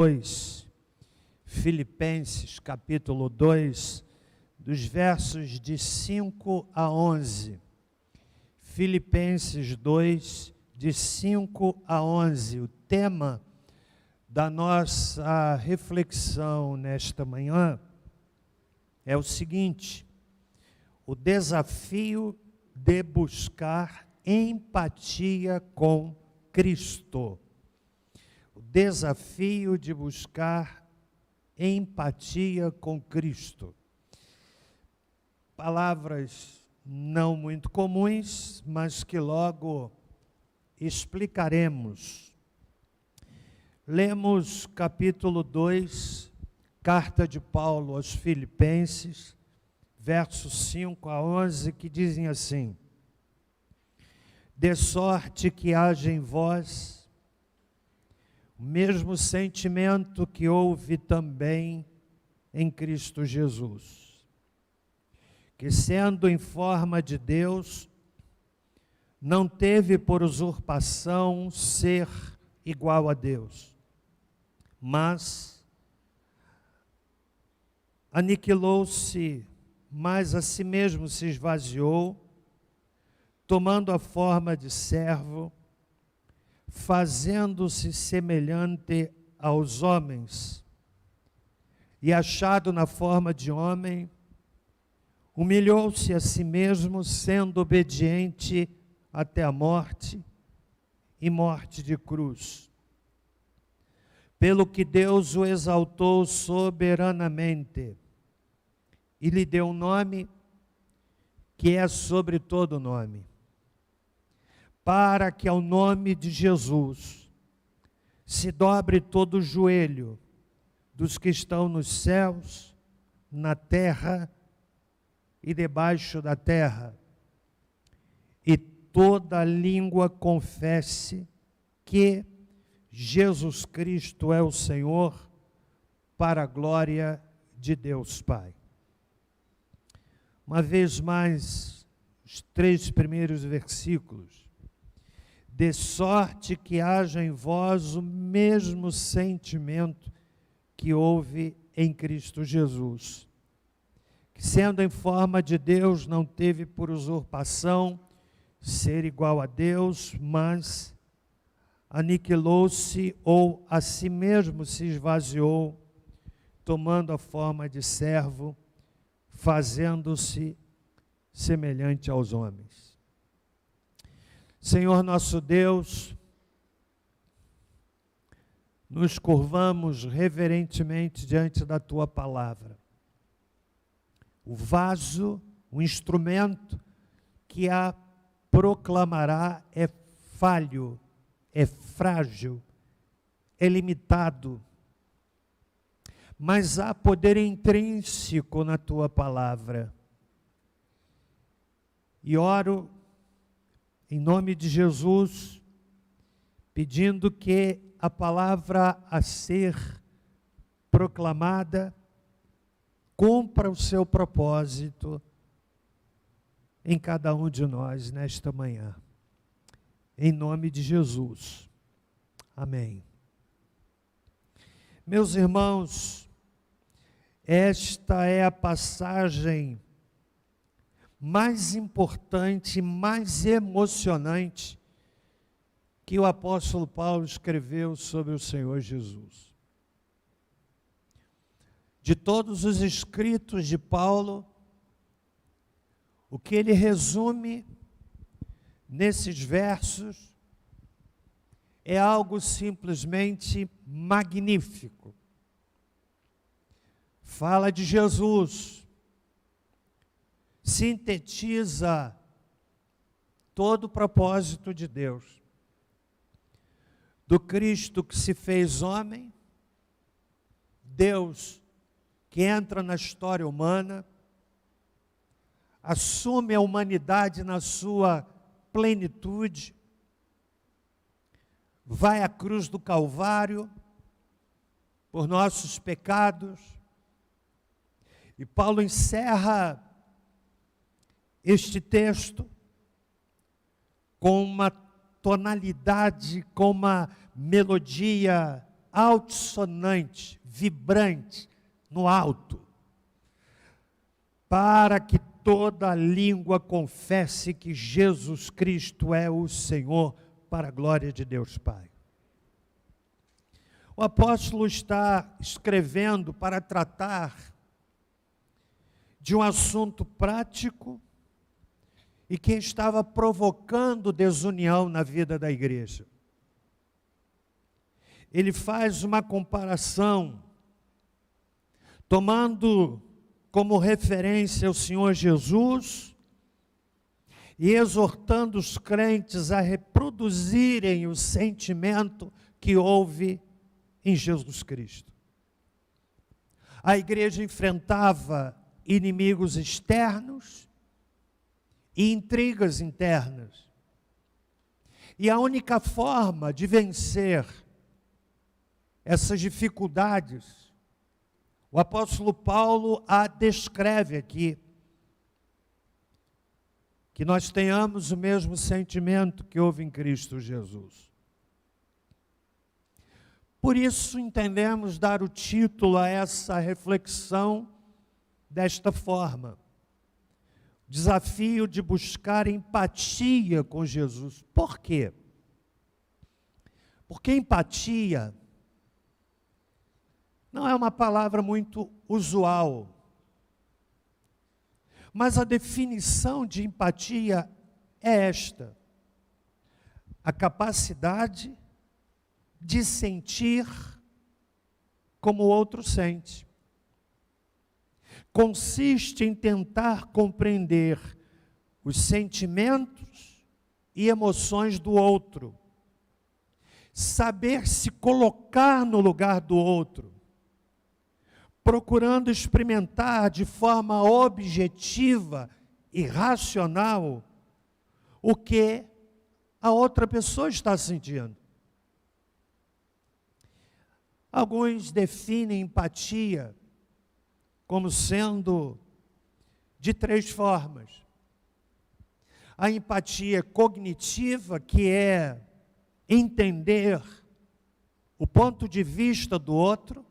2, Filipenses capítulo 2, dos versos de 5 a 11. Filipenses 2, de 5 a 11. O tema da nossa reflexão nesta manhã é o seguinte: o desafio de buscar empatia com Cristo. O desafio de buscar empatia com Cristo. Palavras não muito comuns, mas que logo explicaremos. Lemos capítulo 2, carta de Paulo aos Filipenses, versos 5 a 11, que dizem assim: de sorte que haja em vós o mesmo sentimento que houve também em Cristo Jesus, que sendo em forma de Deus, não teve por usurpação ser igual a Deus, mas aniquilou-se, mas a si mesmo se esvaziou, tomando a forma de servo, fazendo-se semelhante aos homens, e achado na forma de homem, humilhou-se a si mesmo, sendo obediente até a morte, e morte de cruz. Pelo que Deus o exaltou soberanamente, e lhe deu um nome que é sobre todo nome, para que ao nome de Jesus se dobre todo o joelho dos que estão nos céus, na terra e debaixo da terra, e toda língua confesse que Jesus Cristo é o Senhor, para a glória de Deus Pai. Uma vez mais, os 3 primeiros versículos. De sorte que haja em vós o mesmo sentimento que houve em Cristo Jesus, que sendo em forma de Deus, não teve por usurpação ser igual a Deus, mas aniquilou-se ou a si mesmo se esvaziou, tomando a forma de servo, fazendo-se semelhante aos homens. Senhor nosso Deus, nos curvamos reverentemente diante da Tua palavra. O vaso, o instrumento que a proclamará é falho, é frágil, é limitado. Mas há poder intrínseco na Tua palavra. E oro em nome de Jesus, pedindo que a palavra a ser proclamada cumpra o seu propósito em cada um de nós nesta manhã. Em nome de Jesus. Amém. Meus irmãos, esta é a passagem mais importante, mais emocionante que o apóstolo Paulo escreveu sobre o Senhor Jesus. De todos os escritos de Paulo, o que ele resume nesses versos é algo simplesmente magnífico. Fala de Jesus, sintetiza todo o propósito de Deus, do Cristo que se fez homem, Deus que entra na história humana, assume a humanidade na sua plenitude, vai à cruz do Calvário por nossos pecados, e Paulo encerra este texto com uma tonalidade, com uma melodia altissonante, vibrante, no alto, para que toda língua confesse que Jesus Cristo é o Senhor, para a glória de Deus Pai. O apóstolo está escrevendo para tratar de um assunto prático e que estava provocando desunião na vida da igreja. Ele faz uma comparação, tomando como referência o Senhor Jesus e exortando os crentes a reproduzirem o sentimento que houve em Jesus Cristo. A igreja enfrentava inimigos externos e intrigas internas. E a única forma de vencer essas dificuldades, o apóstolo Paulo a descreve aqui, que nós tenhamos o mesmo sentimento que houve em Cristo Jesus. Por isso entendemos dar o título a essa reflexão desta forma: desafio de buscar empatia com Jesus. Por quê? Porque empatia não é uma palavra muito usual, mas a definição de empatia é esta: a capacidade de sentir como o outro sente. Consiste em tentar compreender os sentimentos e emoções do outro, saber se colocar no lugar do outro, procurando experimentar de forma objetiva e racional o que a outra pessoa está sentindo. Alguns definem empatia como sendo de 3 formas. A empatia cognitiva, que é entender o ponto de vista do outro,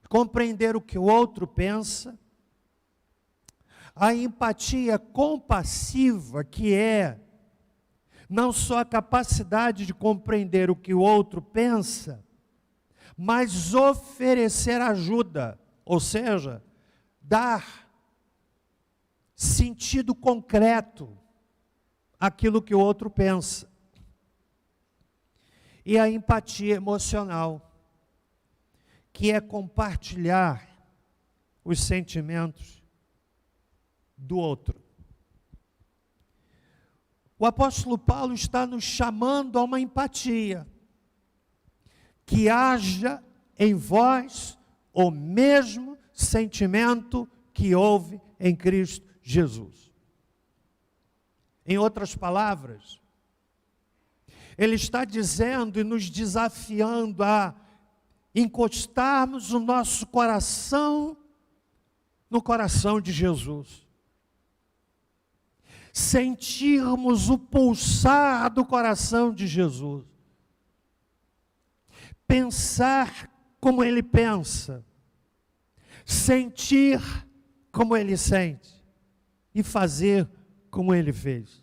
compreender o que o outro pensa. A empatia compassiva, que é não só a capacidade de compreender o que o outro pensa, mas oferecer ajuda, ou seja, dar sentido concreto àquilo que o outro pensa. E a empatia emocional, que é compartilhar os sentimentos do outro. O apóstolo Paulo está nos chamando a uma empatia, que haja em vós o mesmo sentimento que houve em Cristo Jesus. Em outras palavras, ele está dizendo e nos desafiando a encostarmos o nosso coração no coração de Jesus. Sentirmos o pulsar do coração de Jesus. Pensar como ele pensa. Sentir como ele sente. E fazer como ele fez.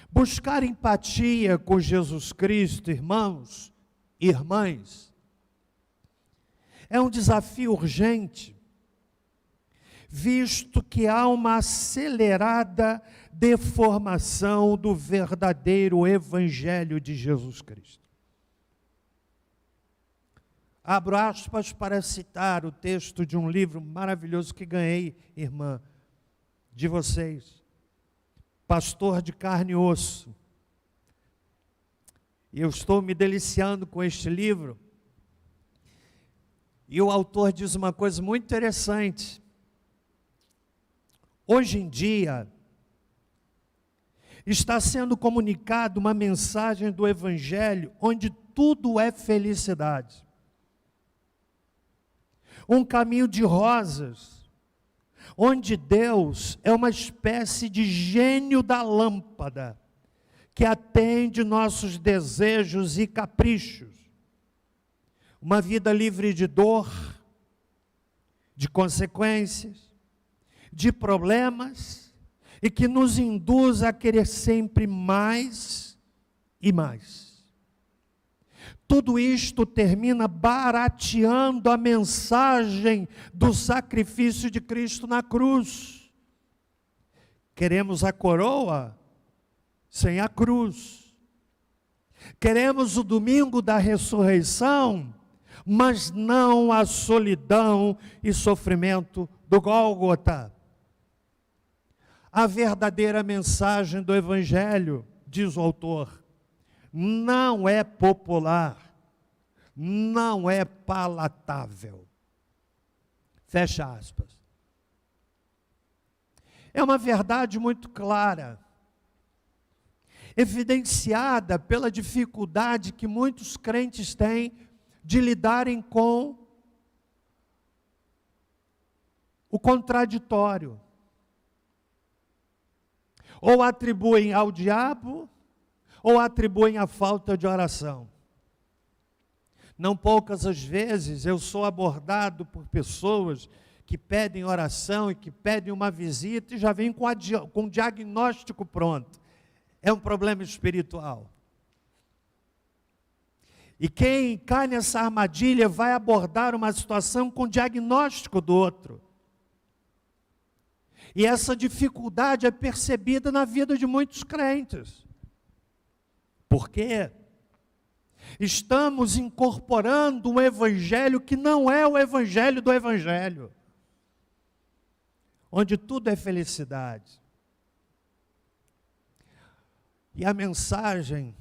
Buscar empatia com Jesus Cristo, irmãos e irmãs, é um desafio urgente, visto que há uma acelerada deformação do verdadeiro Evangelho de Jesus Cristo. Abro aspas para citar o texto de um livro maravilhoso que ganhei, irmã, de vocês. Pastor de Carne e Osso. E eu estou me deliciando com este livro. E o autor diz uma coisa muito interessante. Hoje em dia, está sendo comunicada uma mensagem do Evangelho onde tudo é felicidade. Um caminho de rosas, onde Deus é uma espécie de gênio da lâmpada, que atende nossos desejos e caprichos. Uma vida livre de dor, de consequências, de problemas, e que nos induz a querer sempre mais e mais. Tudo isto termina barateando a mensagem do sacrifício de Cristo na cruz. Queremos a coroa sem a cruz. Queremos o domingo da ressurreição, mas não a solidão e sofrimento do Gólgota. A verdadeira mensagem do Evangelho, diz o autor, não é popular, não é palatável. Fecha aspas. É uma verdade muito clara, evidenciada pela dificuldade que muitos crentes têm de lidarem com o contraditório. Ou atribuem ao diabo, ou atribuem à falta de oração. Não poucas as vezes eu sou abordado por pessoas que pedem oração e que pedem uma visita e já vêm com um diagnóstico pronto. É um problema espiritual. E quem cai nessa armadilha vai abordar uma situação com diagnóstico do outro. E essa dificuldade é percebida na vida de muitos crentes. Por quê? Estamos incorporando um evangelho que não é o evangelho do evangelho, onde tudo é felicidade. E a mensagem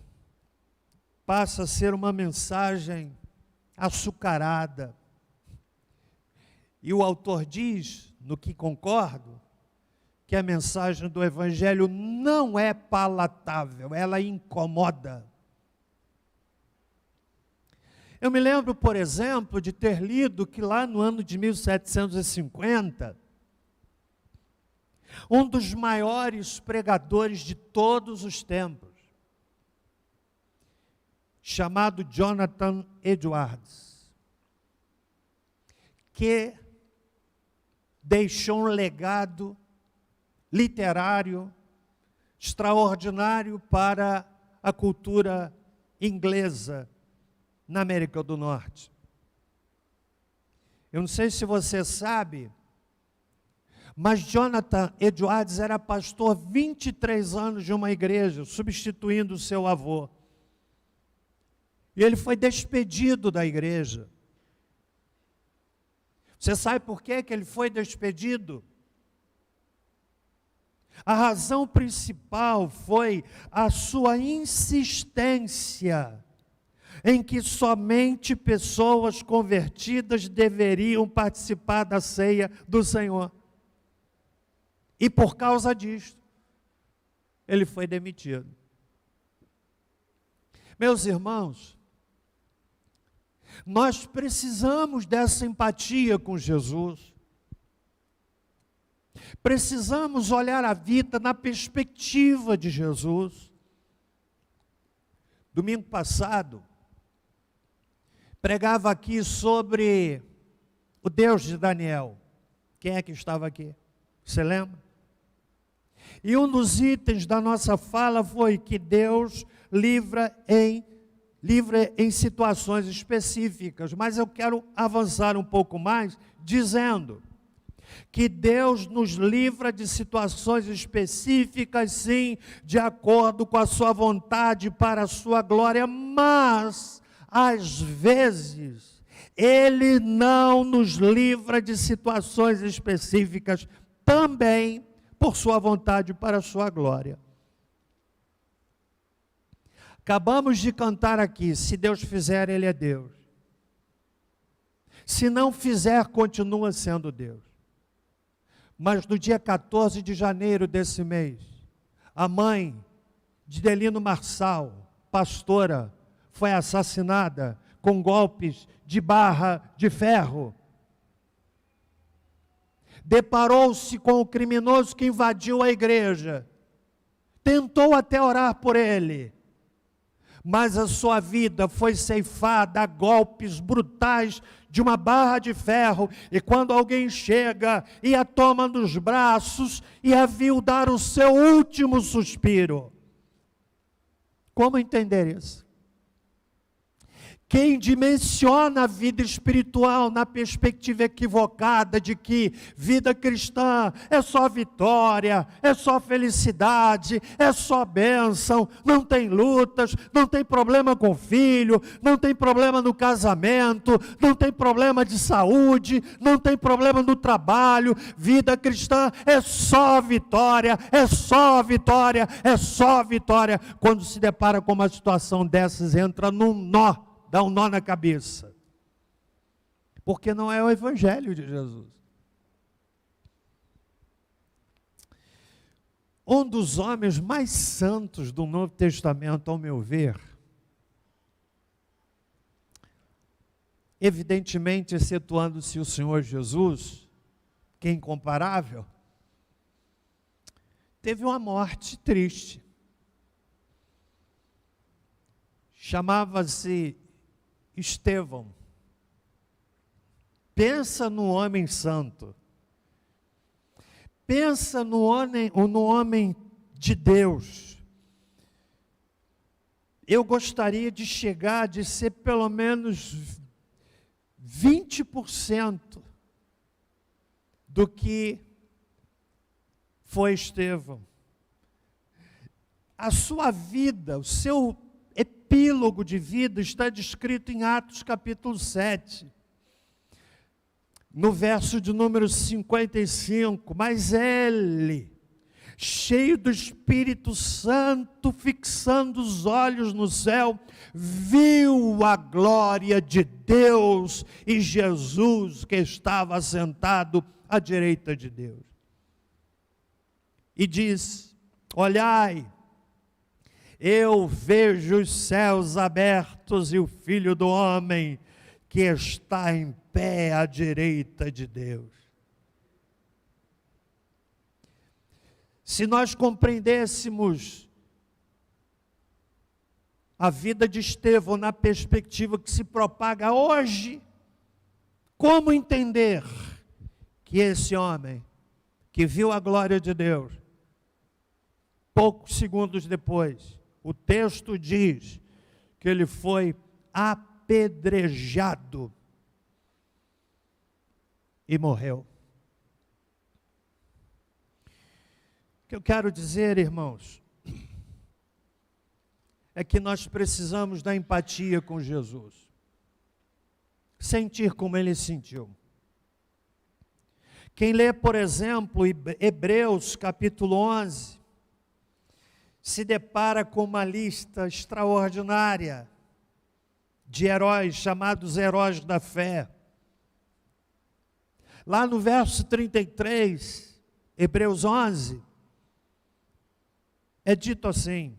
passa a ser uma mensagem açucarada. E o autor diz, no que concordo, que a mensagem do Evangelho não é palatável, ela incomoda. Eu me lembro, por exemplo, de ter lido que lá no ano de 1750, um dos maiores pregadores de todos os tempos, chamado Jonathan Edwards, que deixou um legado literário extraordinário para a cultura inglesa na América do Norte. Eu não sei se você sabe, mas Jonathan Edwards era pastor 23 anos de uma igreja, substituindo o seu avô. E ele foi despedido da igreja. Você sabe por que ele foi despedido? A razão principal foi a sua insistência em que somente pessoas convertidas deveriam participar da ceia do Senhor. E por causa disso, ele foi demitido. Meus irmãos, nós precisamos dessa empatia com Jesus. Precisamos olhar a vida na perspectiva de Jesus. Domingo passado, pregava aqui sobre o Deus de Daniel. Quem é que estava aqui? Você lembra? E um dos itens da nossa fala foi que Deus livra em situações específicas. Mas eu quero avançar um pouco mais, dizendo que Deus nos livra de situações específicas, sim, de acordo com a sua vontade, para a sua glória, mas, às vezes, Ele não nos livra de situações específicas, também por sua vontade, para a sua glória. Acabamos de cantar aqui, se Deus fizer, Ele é Deus. Se não fizer, continua sendo Deus. Mas no dia 14 de janeiro desse mês, a mãe de Delino Marçal, pastora, foi assassinada com golpes de barra de ferro. Deparou-se com o criminoso que invadiu a igreja, tentou até orar por ele, mas a sua vida foi ceifada a golpes brutais de uma barra de ferro, e quando alguém chega e a toma nos braços e a viu dar o seu último suspiro. Como entender isso? Quem dimensiona a vida espiritual na perspectiva equivocada de que vida cristã é só vitória, é só felicidade, é só bênção, não tem lutas, não tem problema com o filho, não tem problema no casamento, não tem problema de saúde, não tem problema no trabalho, vida cristã é só vitória, é só vitória, é só vitória. Quando se depara com uma situação dessas, entra num nó. Dá um nó na cabeça, porque não é o Evangelho de Jesus. Um dos homens mais santos do Novo Testamento, ao meu ver, evidentemente excetuando-se o Senhor Jesus, que é incomparável, teve uma morte triste. Chamava-se Estevão. Pensa no homem santo. Pensa no homem de Deus. Eu gostaria de chegar, de ser pelo menos 20% do que foi Estevão. A sua vida, o seu epílogo de vida está descrito em Atos capítulo 7, no verso de número 55, mas ele, cheio do Espírito Santo, fixando os olhos no céu, viu a glória de Deus e Jesus que estava sentado à direita de Deus. E diz: olhai, eu vejo os céus abertos e o Filho do Homem que está em pé à direita de Deus. Se nós compreendêssemos a vida de Estevão na perspectiva que se propaga hoje, como entender que esse homem, que viu a glória de Deus, poucos segundos depois, o texto diz que ele foi apedrejado e morreu. O que eu quero dizer, irmãos, é que nós precisamos da empatia com Jesus. Sentir como ele sentiu. Quem lê, por exemplo, Hebreus capítulo 11, se depara com uma lista extraordinária de heróis, chamados heróis da fé. Lá no verso 33, Hebreus 11, é dito assim: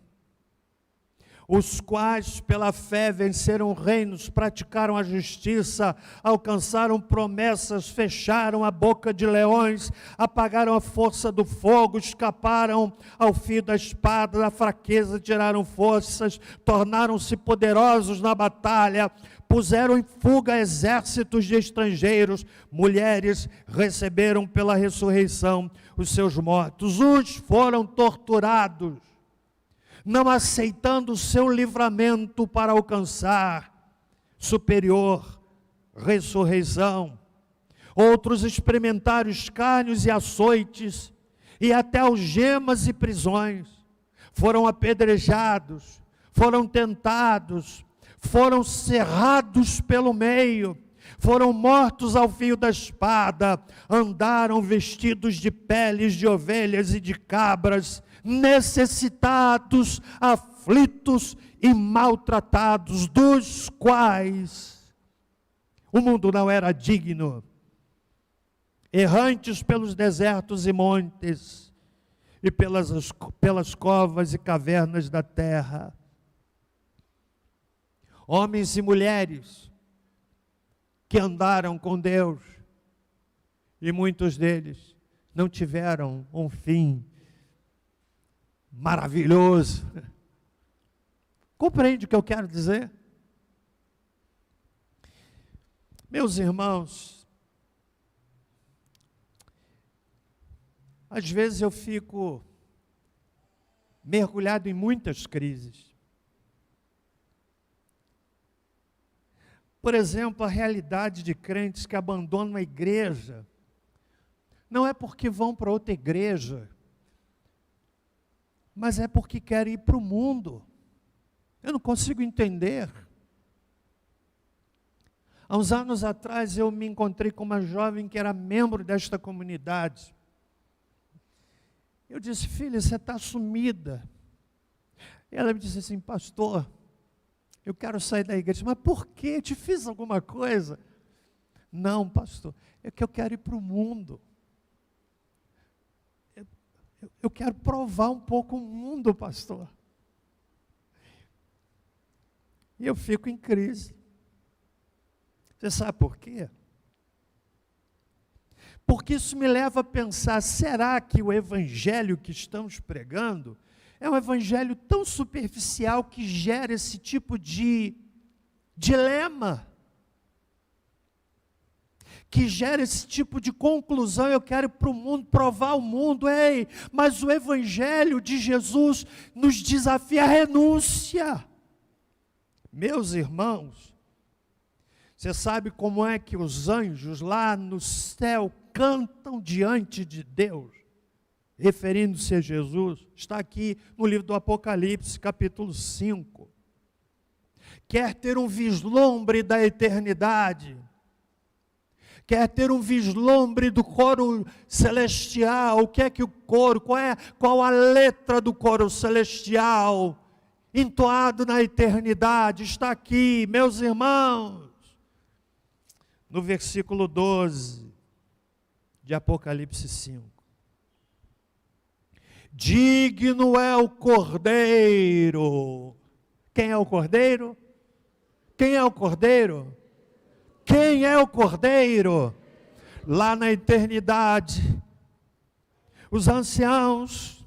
os quais pela fé venceram reinos, praticaram a justiça, alcançaram promessas, fecharam a boca de leões, apagaram a força do fogo, escaparam ao fio da espada, da fraqueza tiraram forças, tornaram-se poderosos na batalha, puseram em fuga exércitos de estrangeiros, mulheres receberam pela ressurreição os seus mortos, uns foram torturados, não aceitando o seu livramento para alcançar superior ressurreição. Outros experimentaram escárnios e açoites, e até algemas e prisões. Foram apedrejados, foram tentados, foram cerrados pelo meio, foram mortos ao fio da espada, andaram vestidos de peles de ovelhas e de cabras, necessitados, aflitos e maltratados, dos quais o mundo não era digno, errantes pelos desertos e montes, e pelas covas e cavernas da terra. Homens e mulheres que andaram com Deus, e muitos deles não tiveram um fim maravilhoso. Compreende o que eu quero dizer? Meus irmãos, às vezes eu fico mergulhado em muitas crises. Por exemplo, a realidade de crentes que abandonam a igreja, não é porque vão para outra igreja, mas é porque querem ir para o mundo. Eu não consigo entender. Há uns anos atrás eu me encontrei com uma jovem que era membro desta comunidade. Eu disse: filha, você está sumida. Ela me disse assim: pastor, eu quero sair da igreja. Mas por quê? Te fiz alguma coisa? Não, pastor, é que eu quero ir para o mundo. Eu quero provar um pouco o mundo, pastor. E eu fico em crise. Você sabe por quê? Porque isso me leva a pensar, será que o evangelho que estamos pregando é um evangelho tão superficial que gera esse tipo de dilema? Que gera esse tipo de conclusão: eu quero ir para o mundo, provar o mundo. Ei, mas o evangelho de Jesus nos desafia a renúncia. Meus irmãos, você sabe como é que os anjos lá no céu cantam diante de Deus, referindo-se a Jesus? Está aqui no livro do Apocalipse, capítulo 5. Quer ter um vislumbre da eternidade? Quer ter um vislumbre do coro celestial? O que é que o coro, qual a letra do coro celestial entoado na eternidade? Está aqui, meus irmãos, no versículo 12 de Apocalipse 5. Digno é o Cordeiro. Quem é o Cordeiro? Quem é o Cordeiro? Quem é o Cordeiro? Lá na eternidade, os anciãos,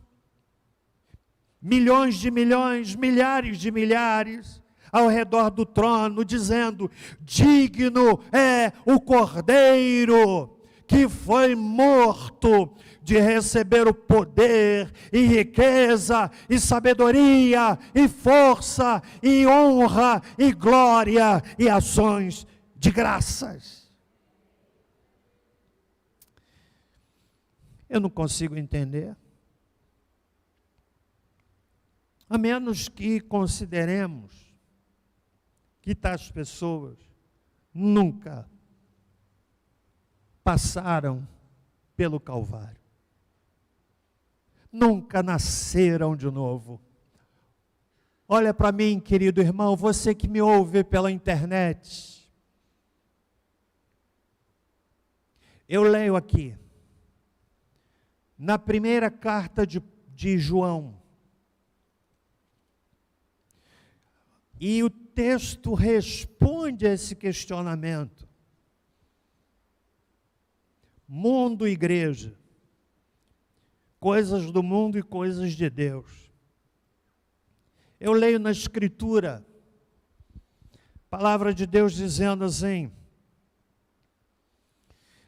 milhões de milhões, milhares de milhares, ao redor do trono, dizendo: digno é o Cordeiro que foi morto de receber o poder, e riqueza, e sabedoria, e força, e honra, e glória, e ações de graças. Eu não consigo entender, a menos que consideremos que tais pessoas nunca passaram pelo Calvário, nunca nasceram de novo. Olha para mim, querido irmão, você que me ouve pela internet. Eu leio aqui, na primeira carta de João, e o texto responde a esse questionamento. Mundo e igreja, coisas do mundo e coisas de Deus. Eu leio na Escritura, palavra de Deus dizendo assim,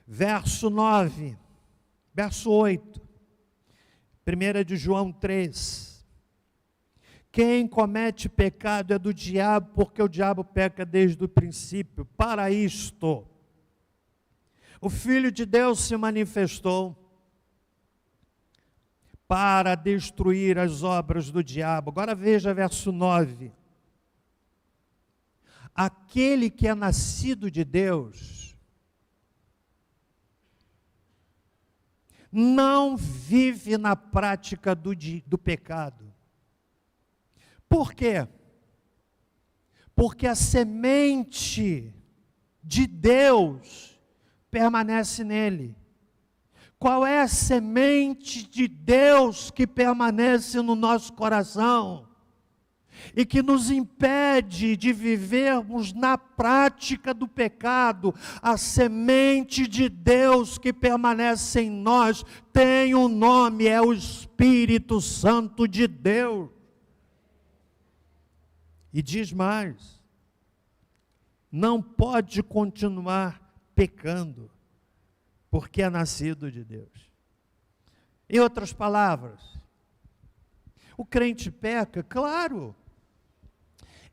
verso 9, verso 8, 1 de João 3, quem comete pecado é do diabo, porque o diabo peca desde o princípio. Para isto, o Filho de Deus se manifestou, para destruir as obras do diabo. Agora veja verso 9, aquele que é nascido de Deus, não vive na prática do pecado. Por quê? Porque a semente de Deus permanece nele. Qual é a semente de Deus que permanece no nosso coração? e que nos impede de vivermos na prática do pecado. A semente de Deus que permanece em nós tem um nome, é o Espírito Santo de Deus. E diz mais: não pode continuar pecando, porque é nascido de Deus. Em outras palavras, o crente peca, claro,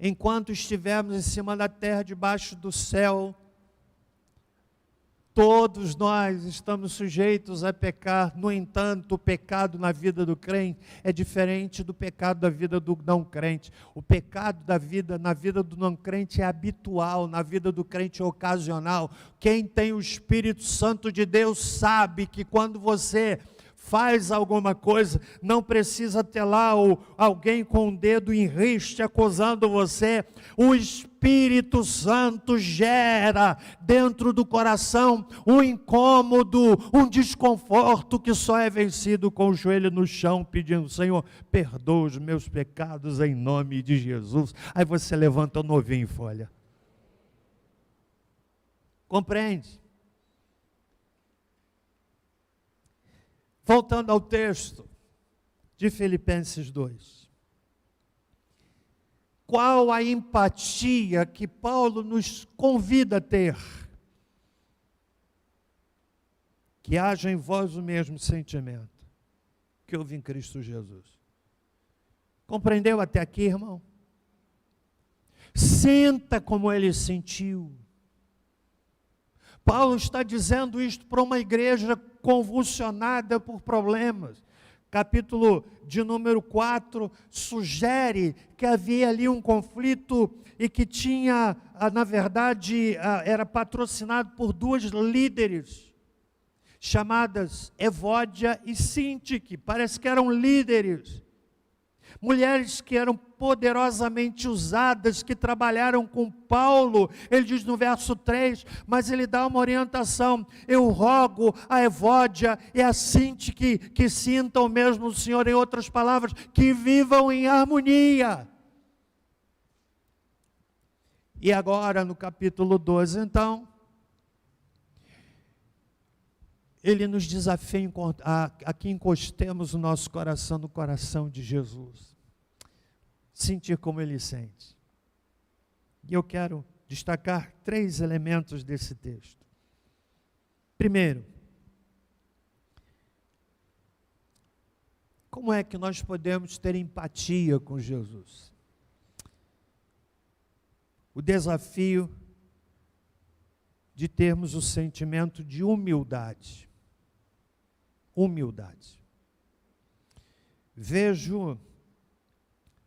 enquanto estivermos em cima da terra, debaixo do céu, todos nós estamos sujeitos a pecar. No entanto, o pecado na vida do crente é diferente do pecado da vida do não crente. O pecado na vida do não crente é habitual, na vida do crente é ocasional. Quem tem o Espírito Santo de Deus sabe que quando você faz alguma coisa, não precisa ter lá alguém com o dedo em riste acusando você. O Espírito Santo gera dentro do coração um incômodo, um desconforto que só é vencido com o joelho no chão, pedindo: Senhor, perdoa os meus pecados em nome de Jesus. Aí você levanta o novinho em folha. Compreende? Voltando ao texto de Filipenses 2. Qual a empatia que Paulo nos convida a ter? Que haja em vós o mesmo sentimento que houve em Cristo Jesus. Compreendeu até aqui, irmão? Sinta como ele sentiu. Paulo está dizendo isto para uma igreja convulsionada por problemas. Capítulo de número 4 sugere que havia ali um conflito e que tinha, na verdade, era patrocinado por duas líderes, chamadas Evódia e Sintique. Parece que eram líderes. Mulheres que eram poderosamente usadas, que trabalharam com Paulo. Ele diz no verso 3, mas ele dá uma orientação: eu rogo a Evódia e a Sintique que sintam o mesmo Senhor. Em outras palavras, que vivam em harmonia. E agora no capítulo 12, então, ele nos desafia a que encostemos o nosso coração no coração de Jesus. Sentir como ele sente. E eu quero destacar 3 elementos desse texto. Primeiro, como é que nós podemos ter empatia com Jesus? O desafio de termos o sentimento de humildade. Humildade. Vejo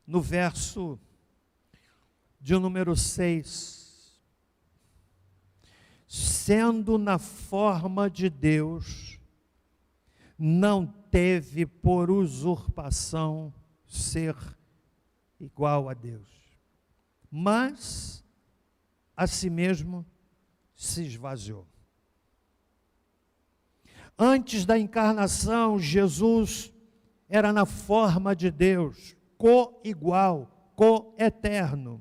no verso de número 6, sendo na forma de Deus, não teve por usurpação ser igual a Deus, mas a si mesmo se esvaziou. Antes da encarnação, Jesus era na forma de Deus, co-igual, co-eterno,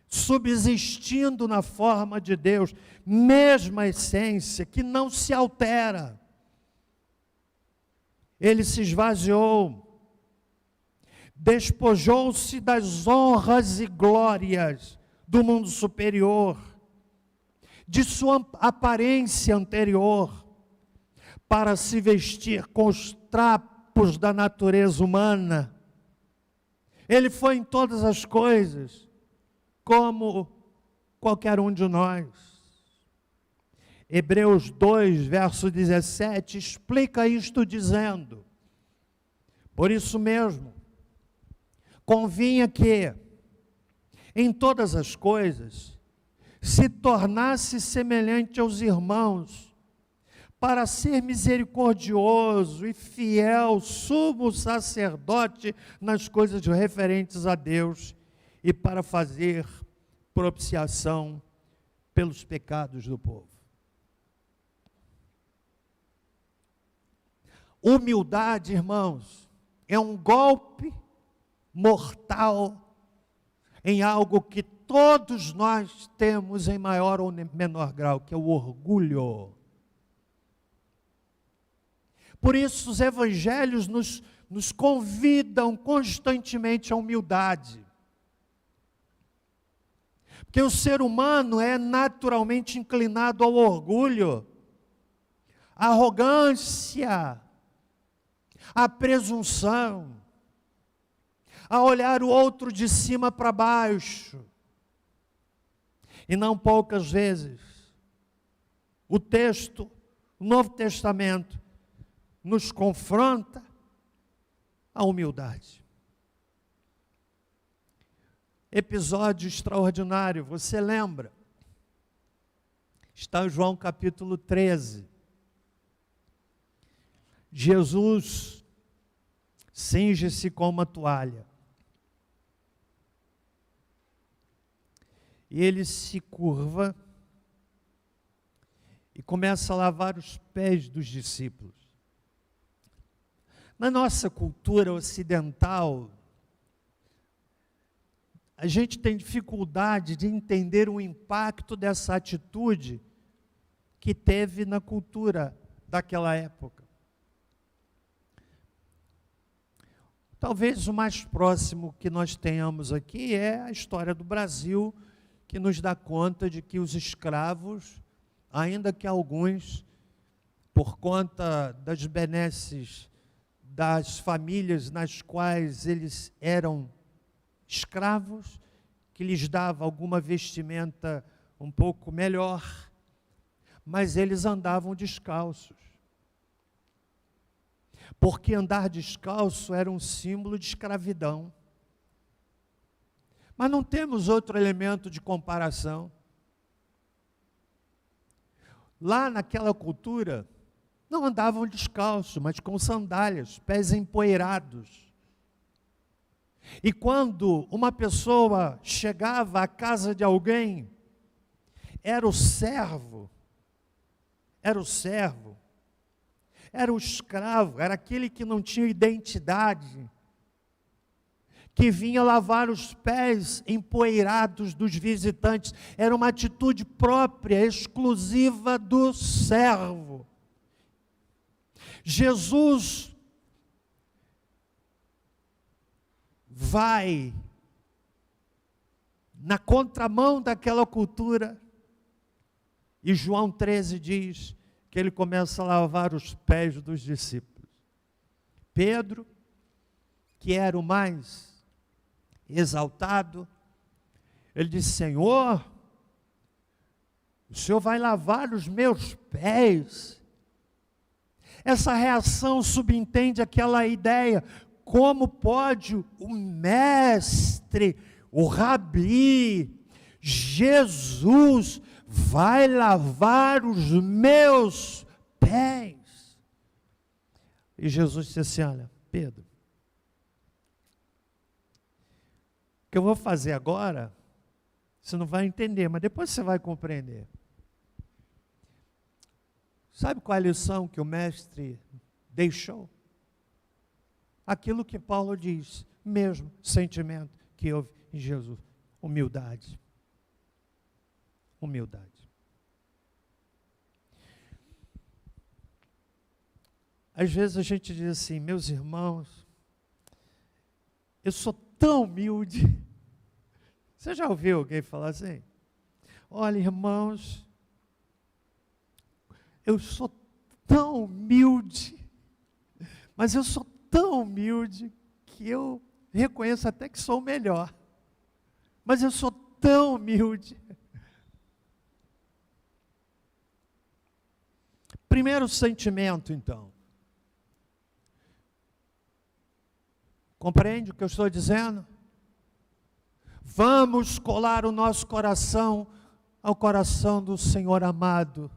subsistindo na forma de Deus, mesma essência que não se altera. Ele se esvaziou, despojou-se das honras e glórias do mundo superior, de sua aparência anterior, para se vestir com os trapos da natureza humana. Ele foi em todas as coisas, como qualquer um de nós. Hebreus 2, verso 17, explica isto dizendo: por isso mesmo, convinha que, em todas as coisas, se tornasse semelhante aos irmãos, para ser misericordioso e fiel sumo sacerdote nas coisas referentes a Deus e para fazer propiciação pelos pecados do povo. Humildade, irmãos, é um golpe mortal em algo que todos nós temos em maior ou menor grau, que é o orgulho. Por isso os evangelhos nos convidam constantemente à humildade. Porque o ser humano é naturalmente inclinado ao orgulho, à arrogância, à presunção, a olhar o outro de cima para baixo. E não poucas vezes, o Novo Testamento, nos confronta à humildade. Episódio extraordinário, você lembra? Está em João capítulo 13. Jesus cinge-se com uma toalha. E ele se curva e começa a lavar os pés dos discípulos. Na nossa cultura ocidental, a gente tem dificuldade de entender o impacto dessa atitude que teve na cultura daquela época. Talvez o mais próximo que nós tenhamos aqui é a história do Brasil, que nos dá conta de que os escravos, ainda que alguns, por conta das benesses das famílias nas quais eles eram escravos, que lhes dava alguma vestimenta um pouco melhor, mas eles andavam descalços. Porque andar descalço era um símbolo de escravidão. Mas não temos outro elemento de comparação. Lá naquela cultura, não andavam descalços, mas com sandálias, pés empoeirados. E quando uma pessoa chegava à casa de alguém, era o servo, era o escravo, era aquele que não tinha identidade, que vinha lavar os pés empoeirados dos visitantes. Era uma atitude própria, exclusiva do servo. Jesus vai na contramão daquela cultura, e João 13 diz que ele começa a lavar os pés dos discípulos. Pedro, que era o mais exaltado, ele disse: Senhor, o Senhor vai lavar os meus pés? Essa reação subentende aquela ideia: como pode o mestre, o rabi, Jesus, vai lavar os meus pés? E Jesus disse assim: olha, Pedro, o que eu vou fazer agora, você não vai entender, mas depois você vai compreender. Sabe qual é a lição que o mestre deixou? Aquilo que Paulo diz, mesmo sentimento que houve em Jesus: humildade. Humildade. Às vezes a gente diz assim: meus irmãos, eu sou tão humilde. Você já ouviu alguém falar assim? Olha, irmãos, eu sou tão humilde, mas eu sou tão humilde que eu reconheço até que sou o melhor, mas eu sou tão humilde. Primeiro sentimento, então. Compreende o que eu estou dizendo? Vamos colar o nosso coração ao coração do Senhor amado,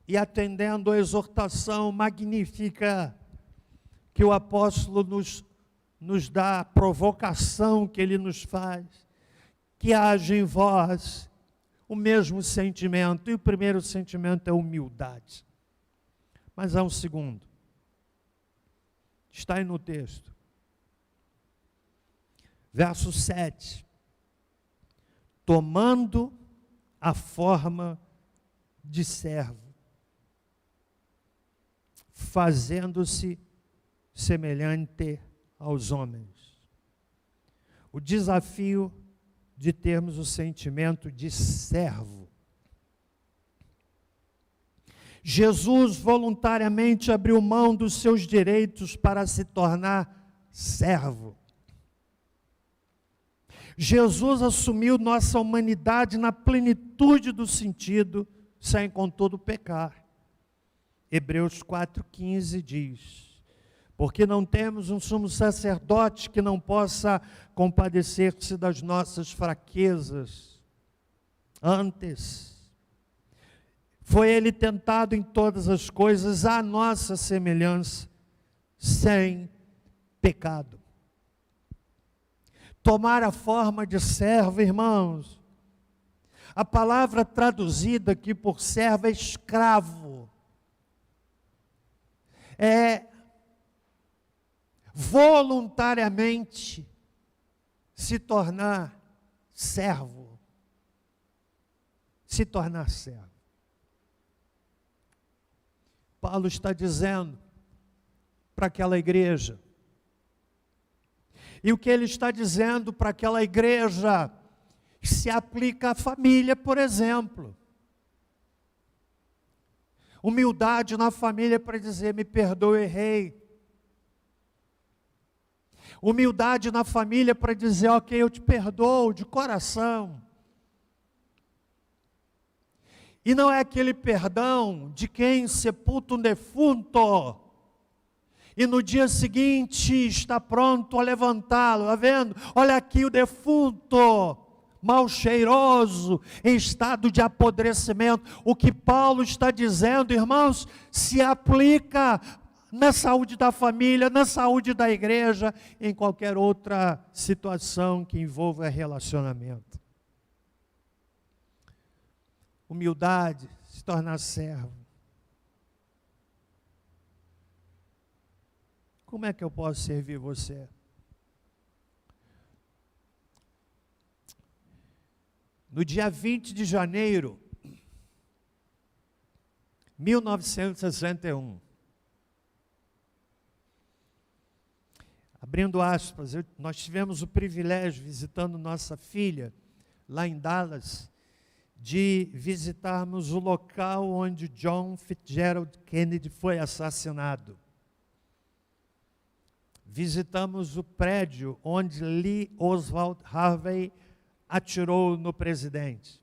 e atendendo a exortação magnífica que o apóstolo nos dá, a provocação que ele nos faz, que haja em vós o mesmo sentimento. E o primeiro sentimento é humildade. Mas há um segundo. Está aí no texto. Verso 7. Tomando a forma de servo, fazendo-se semelhante aos homens. O desafio de termos o sentimento de servo. Jesus voluntariamente abriu mão dos seus direitos para se tornar servo. Jesus assumiu nossa humanidade na plenitude do sentido, sem contudo pecar. Hebreus 4,15 diz: porque não temos um sumo sacerdote que não possa compadecer-se das nossas fraquezas. Antes, foi ele tentado em todas as coisas, à nossa semelhança, sem pecado. Tomar a forma de servo, irmãos. A palavra traduzida aqui por servo é escravo. É voluntariamente se tornar servo. Se tornar servo. Paulo está dizendo para aquela igreja. E o que ele está dizendo para aquela igreja se aplica à família, por exemplo. Humildade na família para dizer: me perdoe, errei. Humildade na família para dizer: ok, eu te perdoo de coração. E não é aquele perdão de quem sepulta um defunto e no dia seguinte está pronto a levantá-lo. Está vendo? Olha aqui o defunto, mal cheiroso, em estado de apodrecimento. O que Paulo está dizendo, irmãos, se aplica na saúde da família, na saúde da igreja, em qualquer outra situação que envolva relacionamento. Humildade, se tornar servo. Como é que eu posso servir você? No dia 20 de janeiro de 1961, abrindo aspas, nós tivemos o privilégio, visitando nossa filha, lá em Dallas, de visitarmos o local onde John Fitzgerald Kennedy foi assassinado. Visitamos o prédio onde Lee Oswald Harvey atirou no presidente.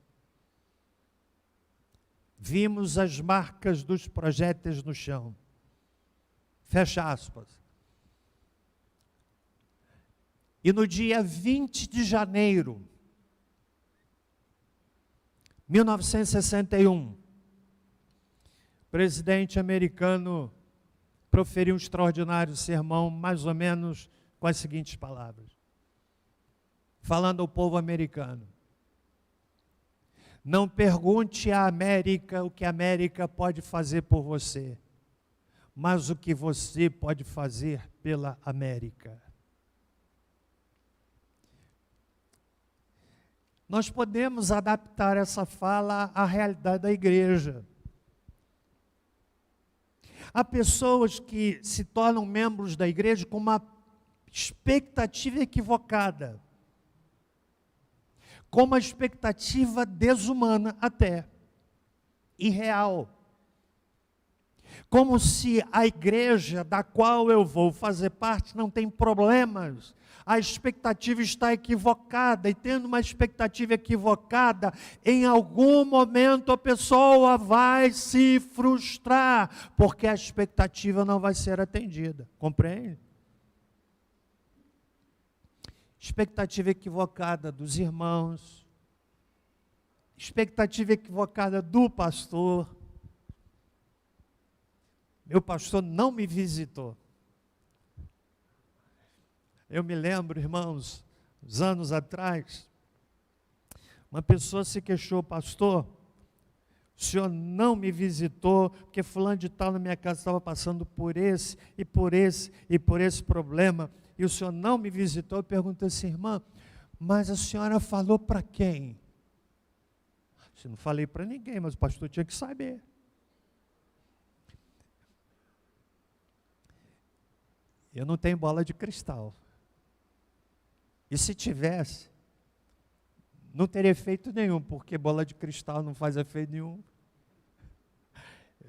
Vimos as marcas dos projéteis no chão. Fecha aspas. E no dia 20 de janeiro de 1961, o presidente americano proferiu um extraordinário sermão, mais ou menos com as seguintes palavras, falando ao povo americano: não pergunte à América o que a América pode fazer por você, mas o que você pode fazer pela América. Nós podemos adaptar essa fala à realidade da igreja. Há pessoas que se tornam membros da igreja com uma expectativa equivocada, com uma expectativa desumana até, irreal. Como se a igreja da qual eu vou fazer parte não tem problemas. A expectativa está equivocada, e tendo uma expectativa equivocada, em algum momento a pessoa vai se frustrar, porque a expectativa não vai ser atendida. Compreende? Expectativa equivocada dos irmãos, expectativa equivocada do pastor. Meu pastor não me visitou. Eu me lembro, irmãos, uns anos atrás, uma pessoa se queixou: pastor, o senhor não me visitou, porque fulano de tal na minha casa estava passando por esse e por esse e por esse problema. e o senhor não me visitou, eu pergunto assim, irmã, mas a senhora falou para quem? Eu não falei para ninguém, mas o pastor tinha que saber. Eu não tenho bola de cristal. E se tivesse, não teria efeito nenhum, porque bola de cristal não faz efeito nenhum.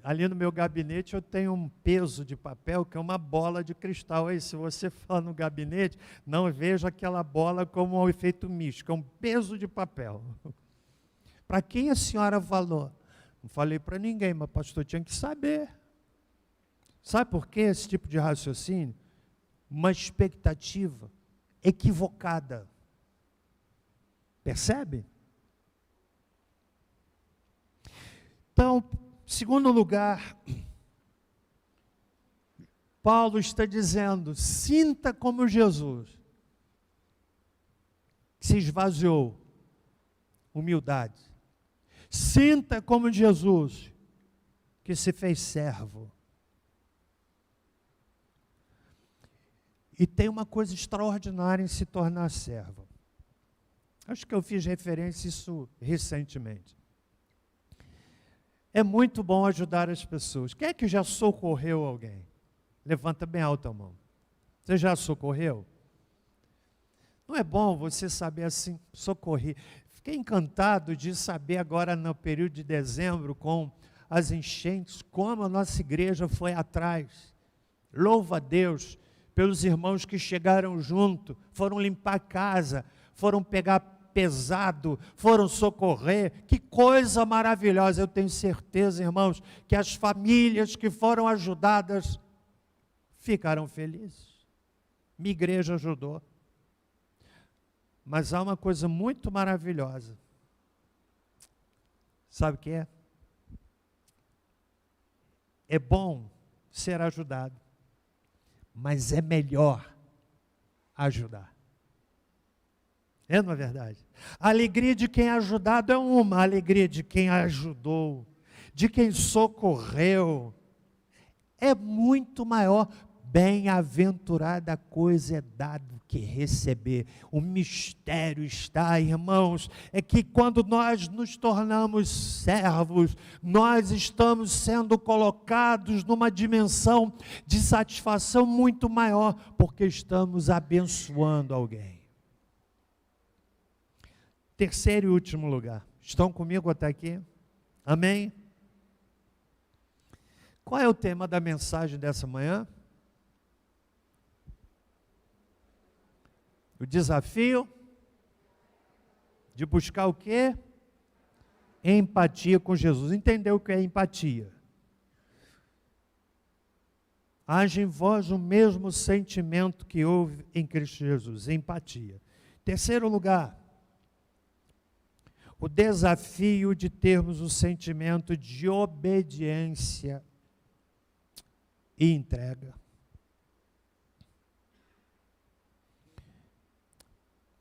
Ali no meu gabinete eu tenho um peso de papel que é uma bola de cristal. Aí, se você for no gabinete, não veja aquela bola como um efeito místico, é um peso de papel. Para quem a senhora falou? Não falei para ninguém, mas o pastor tinha que saber. Sabe por que esse tipo de raciocínio? Uma expectativa equivocada. Percebe? Então, segundo lugar, Paulo está dizendo, sinta como Jesus se esvaziou, humildade. Sinta como Jesus que se fez servo. E tem uma coisa extraordinária em se tornar servo. Acho que eu fiz referência a isso recentemente. É muito bom ajudar as pessoas. Quem é que já socorreu alguém? Levanta bem alto a mão. Você já socorreu? Não é bom você saber assim, socorrer. Fiquei encantado de saber agora no período de dezembro, com as enchentes, como a nossa igreja foi atrás. Louva a Deus pelos irmãos que chegaram junto, foram limpar a casa, foram pegar pesado, foram socorrer. Que coisa maravilhosa. Eu tenho certeza, irmãos, que as famílias que foram ajudadas ficaram felizes. Minha igreja ajudou. Mas há uma coisa muito maravilhosa. Sabe o que é? É bom ser ajudado, mas é melhor ajudar. É, não é verdade? A alegria de quem é ajudado é uma, a alegria de quem ajudou, de quem socorreu, é muito maior. Bem-aventurada coisa é dado que receber. O mistério está, irmãos, é que quando nós nos tornamos servos, nós estamos sendo colocados numa dimensão de satisfação muito maior, porque estamos abençoando alguém. Terceiro e último lugar. Estão comigo até aqui? Amém? Qual é o tema da mensagem dessa manhã? O desafio de buscar o quê? Empatia com Jesus. Entendeu o que é empatia? Haja em vós o mesmo sentimento que houve em Cristo Jesus, empatia. Terceiro lugar, o desafio de termos o sentimento de obediência e entrega.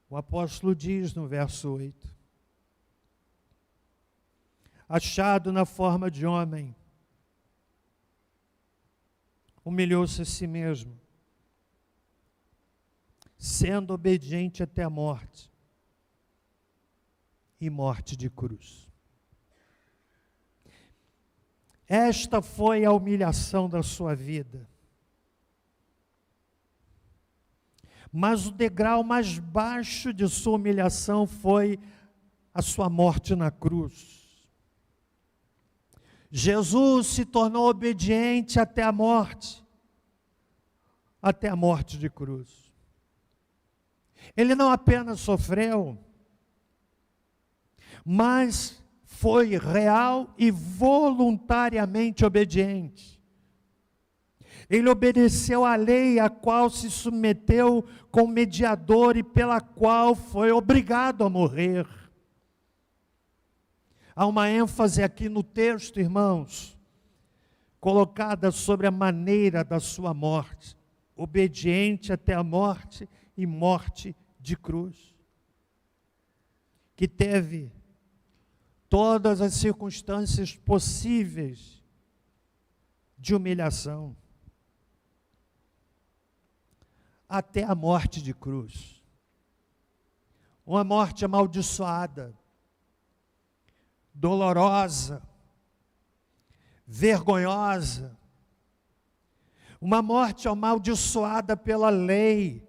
O apóstolo diz no verso 8, achado na forma de homem, humilhou-se a si mesmo, sendo obediente até a morte, e morte de cruz. Esta foi a humilhação da sua vida. Mas o degrau mais baixo de sua humilhação foi a sua morte na cruz. Jesus se tornou obediente até a morte de cruz. Ele não apenas sofreu, mas foi real e voluntariamente obediente. Ele obedeceu à lei a qual se submeteu como mediador e pela qual foi obrigado a morrer. Há uma ênfase aqui no texto, irmãos, colocada sobre a maneira da sua morte, obediente até a morte e morte de cruz, que teve todas as circunstâncias possíveis de humilhação. até a morte de cruz. Uma morte amaldiçoada, dolorosa, vergonhosa, uma morte amaldiçoada pela lei.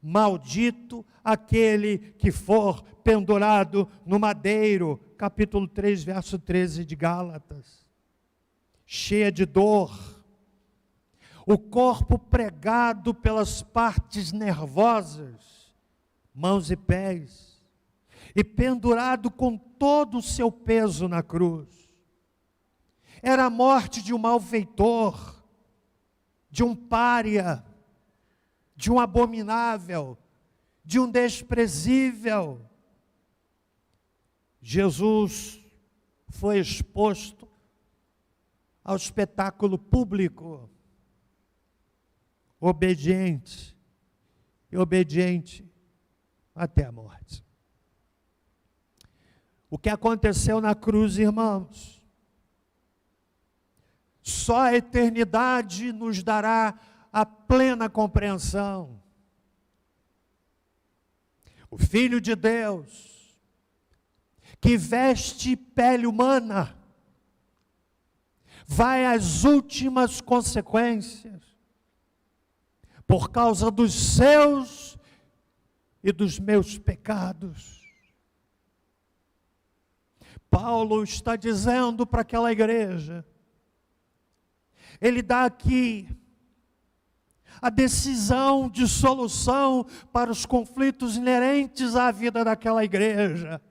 Maldito aquele que for pendurado no madeiro, capítulo 3, verso 13 de Gálatas. Cheia de dor, o corpo pregado pelas partes nervosas, mãos e pés, e pendurado com todo o seu peso na cruz. Era a morte de um malfeitor, de um pária, de um abominável, de um desprezível. Jesus foi exposto ao espetáculo público, obediente, e obediente até a morte. O que aconteceu na cruz, irmãos, só a eternidade nos dará a plena compreensão. O Filho de Deus, que veste pele humana, vai às últimas consequências, por causa dos seus e dos meus pecados. Paulo está dizendo para aquela igreja, ele dá aqui a decisão de solução para os conflitos inerentes à vida daquela igreja.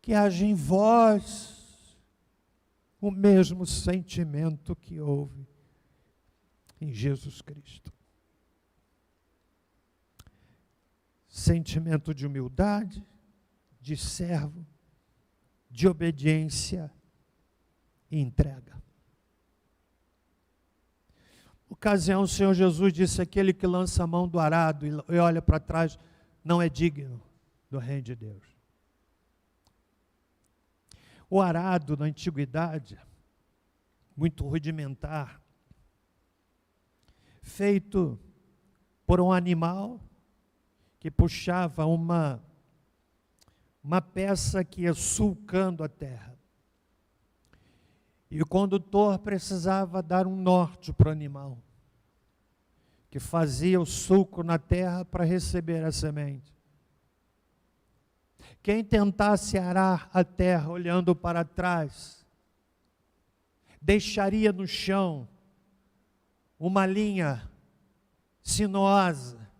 Que haja em vós o mesmo sentimento que houve em Jesus Cristo. Sentimento de humildade, de servo, de obediência e entrega. Ocasião, o Senhor Jesus disse: aquele que lança a mão do arado e olha para trás, não é digno do reino de Deus. O arado, na antiguidade, muito rudimentar, feito por um animal que puxava uma peça que ia sulcando a terra. E o condutor precisava dar um norte para o animal, que fazia o sulco na terra para receber a semente. Quem tentasse arar a terra olhando para trás, deixaria no chão uma linha sinuosa,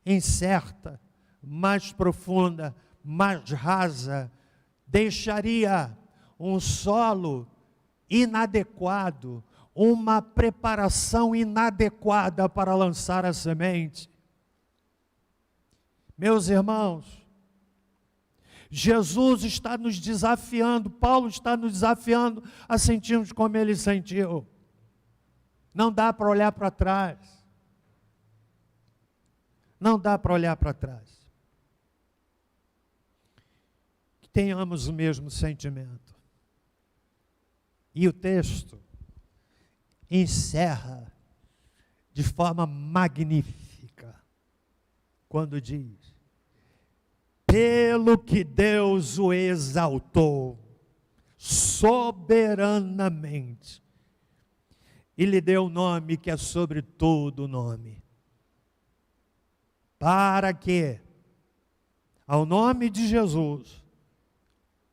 incerta, mais profunda, mais rasa, deixaria um solo inadequado, uma preparação inadequada para lançar a semente. Meus irmãos, Jesus está nos desafiando, Paulo está nos desafiando a sentirmos como ele sentiu. Não dá para olhar para trás. Não dá para olhar para trás. Que tenhamos o mesmo sentimento. E o texto encerra de forma magnífica, quando diz: pelo que Deus o exaltou soberanamente, e lhe deu o nome que é sobre todo nome, para que, ao nome de Jesus,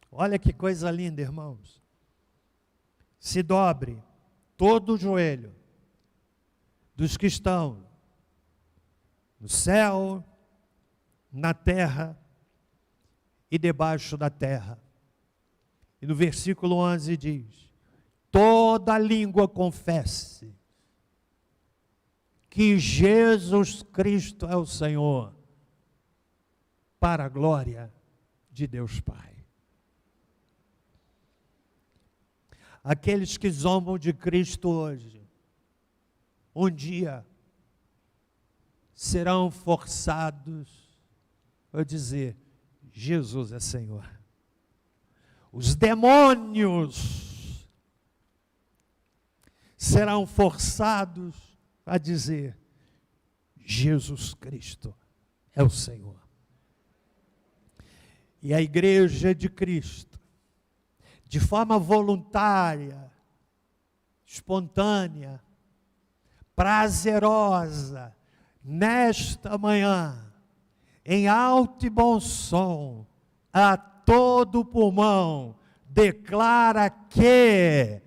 olha que coisa linda, irmãos, se dobre todo o joelho dos que estão no céu, na terra e debaixo da terra. E no versículo 11 diz: toda língua confesse que Jesus Cristo é o Senhor, para a glória de Deus Pai. Aqueles que zombam de Cristo hoje, um dia serão forçados a dizer: Jesus é Senhor. Os demônios serão forçados a dizer: Jesus Cristo é o Senhor. E a igreja de Cristo, de forma voluntária, espontânea, prazerosa, nesta manhã, em alto e bom som, a todo pulmão, declara que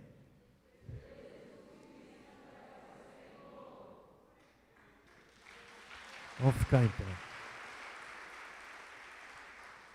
vamos ficar em pé.